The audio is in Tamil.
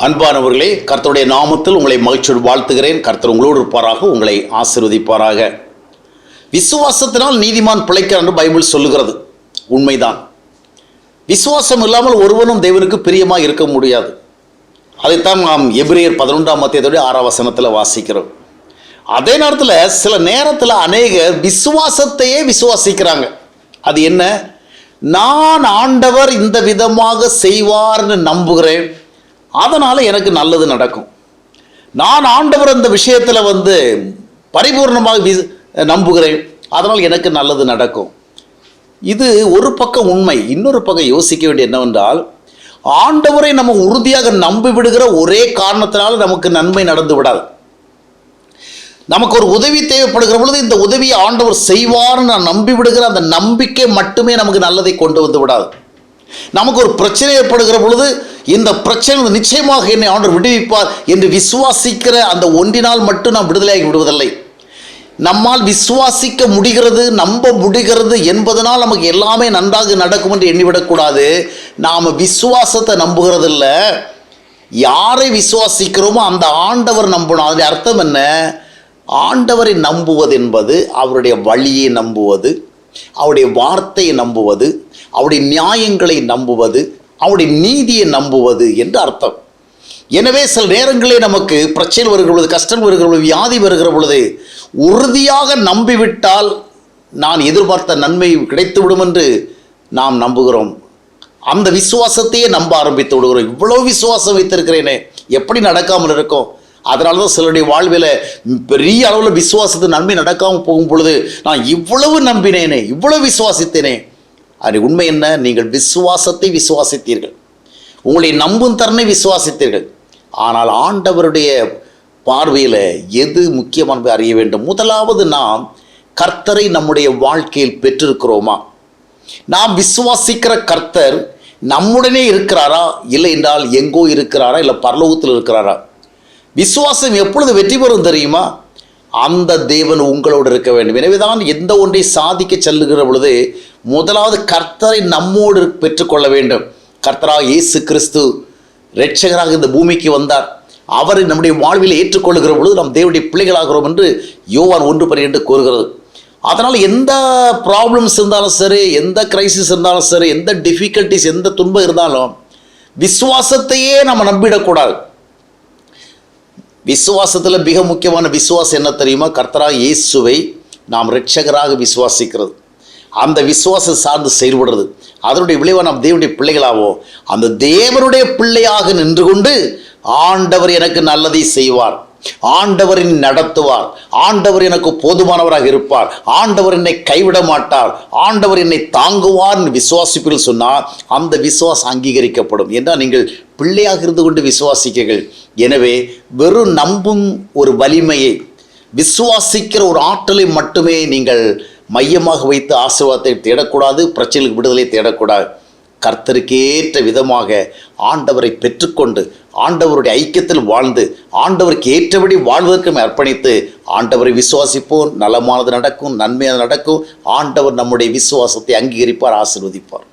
அன்பானவர்களே, கர்த்தருடைய நாமத்தில் உங்களை மகிழ்ச்சியோடு வாழ்த்துகிறேன். கர்த்தர் உங்களோடு இருப்பாராக, உங்களை ஆசீர்வதிப்பாராக. விசுவாசத்தினால் நீதிமான் பிழைக்கிறான் என்று பைபிள் சொல்லுகிறது. உண்மைதான். விசுவாசம் இல்லாமல் ஒருவனும் தேவனுக்கு பிரியமாக இருக்க முடியாது. அதைத்தான் நாம் எபிரேயர் 11:6 வாசிக்கிறோம். அதே நேரத்தில் சில நேரத்தில் அநேகர் விசுவாசத்தையே விசுவாசிக்கிறாங்க. அது என்ன? நான் ஆண்டவர் இந்த விதமாக செய்வார்னு நம்புகிறேன், அதனால் எனக்கு நல்லது நடக்கும். நான் ஆண்டவர் அந்த விஷயத்தில் பரிபூர்ணமாக நம்புகிறேன், அதனால் எனக்கு நல்லது நடக்கும். இது ஒரு பக்கம் உண்மை. இன்னொரு பக்கம் யோசிக்க வேண்டிய என்னவென்றால், ஆண்டவரை நம்ம உறுதியாக நம்பி விடுகிற ஒரே காரணத்தினால் நமக்கு நன்மை நடந்து விடாது. நமக்கு ஒரு உதவி தேவைப்படுகிற பொழுது இந்த உதவியை ஆண்டவர் செய்வார்னு நான் நம்பி விடுகிற அந்த நம்பிக்கை மட்டுமே நமக்கு நல்லதை கொண்டு வந்து விடாது. நமக்கு ஒரு பிரச்சனை ஏற்படுகிற பொழுது இந்த பிரச்சனை நிச்சயமாக என்னை ஆண்டவர் விடுவிப்பார் என்று விசுவாசிக்கிற அந்த ஒன்றினால் மட்டும் நாம் விடுதலையாகி விடுவதில்லை. நம்மால் விசுவாசிக்க முடிகிறது, நம்ப முடிகிறது என்பதனால் நமக்கு எல்லாமே நன்றாக நடக்கும் என்று எண்ணிவிடக்கூடாது. நாம் விசுவாசத்தை நம்புகிறதில்ல, யாரை விசுவாசிக்கிறோமோ அந்த ஆண்டவர் நம்பணும். அதனுடைய அர்த்தம் என்ன? ஆண்டவரை நம்புவது என்பது அவருடைய வழியை நம்புவது, அவருடைய வார்த்தையை நம்புவது, அவருடைய நியாயங்களை நம்புவது, அவருடைய நீதியை நம்புவது என்று அர்த்தம். எனவே சில நேரங்களில் நமக்கு பிரச்சனை வருகிற பொழுது, கஷ்டம் வருகிற பொழுது, வியாதி வருகிற பொழுது உறுதியாக நம்பிவிட்டால் நான் எதிர்பார்த்த நன்மை கிடைத்துவிடும் என்று நாம் நம்புகிறோம். அந்த விசுவாசத்தையே நம்ப ஆரம்பித்து விடுகிறோம். இவ்வளோ விசுவாசம் வைத்திருக்கிறேனே, எப்படி நடக்காமல் இருக்கும்? அதனால தான் சிலருடைய வாழ்வில் பெரிய அளவில் விசுவாசத்து நன்மை நடக்காமல் போகும் பொழுது, நான் இவ்வளவு நம்பினேனே, இவ்வளவு விசுவாசித்தேனே. அது உண்மை என்ன? நீங்கள் விசுவாசத்தை விசுவாசித்தீர்கள், உங்களுடைய நம்பும் தரனை விசுவாசித்தீர்கள். ஆனால் ஆண்டவருடைய பார்வையில் எது முக்கியமானது அறிய வேண்டும். முதலாவது, நாம் கர்த்தரை நம்முடைய வாழ்க்கையில் பெற்றிருக்கிறோமா? நாம் விசுவாசிக்கிற கர்த்தர் நம்முடனே இருக்கிறாரா, இல்லை என்றால் எங்கோ இருக்கிறாரா, இல்லை பரலோகத்தில் இருக்கிறாரா? விசுவாசம் எப்பொழுது வெற்றி பெறும் தெரியுமா? அந்த தேவன் உங்களோடு இருக்க வேண்டும். எனவேதான் எந்த ஒன்றை சாதிக்க செல்லுகிற பொழுது முதலாவது கர்த்தரை நம்மோடு பெற்றுக்கொள்ள வேண்டும். கர்த்தராக இயேசு கிறிஸ்து இரட்சகராக இந்த பூமிக்கு வந்தார். அவரை நம்முடைய வாழ்வில் ஏற்றுக்கொள்ளுகிற பொழுது நாம் தேவனுடைய பிள்ளைகளாகிறோம் என்று யோவான் 1:12 கூறுகிறது. அதனால் எந்த ப்ராப்ளம்ஸ் இருந்தாலும் சரி, எந்த கிரைசிஸ் இருந்தாலும் சரி, எந்த டிஃபிகல்ட்டிஸ், எந்த துன்பம் இருந்தாலும் விசுவாசத்தையே நம்ம நம்பிடக்கூடாது. விசுவாசத்தில் மிக முக்கியமான விசுவாசம் என்ன தெரியுமா? கர்த்தராக இயேசுவை நாம் இரட்சகராக விசுவாசிக்கிறது, அந்த விசுவாசம் சார்ந்து செயல்படுறது. அதனுடைய விளைவாக நாம் தேவனுடைய பிள்ளைகளாவோ, அந்த தேவனுடைய பிள்ளையாக நின்று கொண்டு ஆண்டவர் எனக்கு நல்லதை செய்வார், ஆண்டவர் என்னை நடத்துவார், ஆண்டவர் எனக்கு போதுமானவராக இருப்பார், ஆண்டவர் என்னை கைவிட மாட்டார், ஆண்டவர் என்னை தாங்குவார் விசுவாசிப்பில் சொன்னால் அந்த விசுவாசம் அங்கீகரிக்கப்படும். என்றால் நீங்கள் பிள்ளையாக இருந்து கொண்டு விசுவாசிக்கிறீர்கள். எனவே வெறும் நம்பும் ஒரு வலிமையை, விசுவாசிக்கிற ஒரு ஆற்றலை மட்டுமே நீங்கள் மையமாக வைத்து ஆசீர்வாதத்தை தேடக்கூடாது, பிரச்சனைகளுக்கு விடுதலை தேடக்கூடாது. கர்த்தருக்கேற்ற விதமாக ஆண்டவரை பெற்றுக்கொண்டு ஆண்டவருடைய ஐக்கியத்தில் வாழ்ந்து ஆண்டவருக்கு ஏற்றபடி வாழ்வதற்கு அர்ப்பணித்து ஆண்டவரை விசுவாசிப்போம். நலமானது நடக்கும், நன்மையானது நடக்கும். ஆண்டவர் நம்முடைய விசுவாசத்தை அங்கீகரிப்பார், ஆசீர்வதிப்பார்.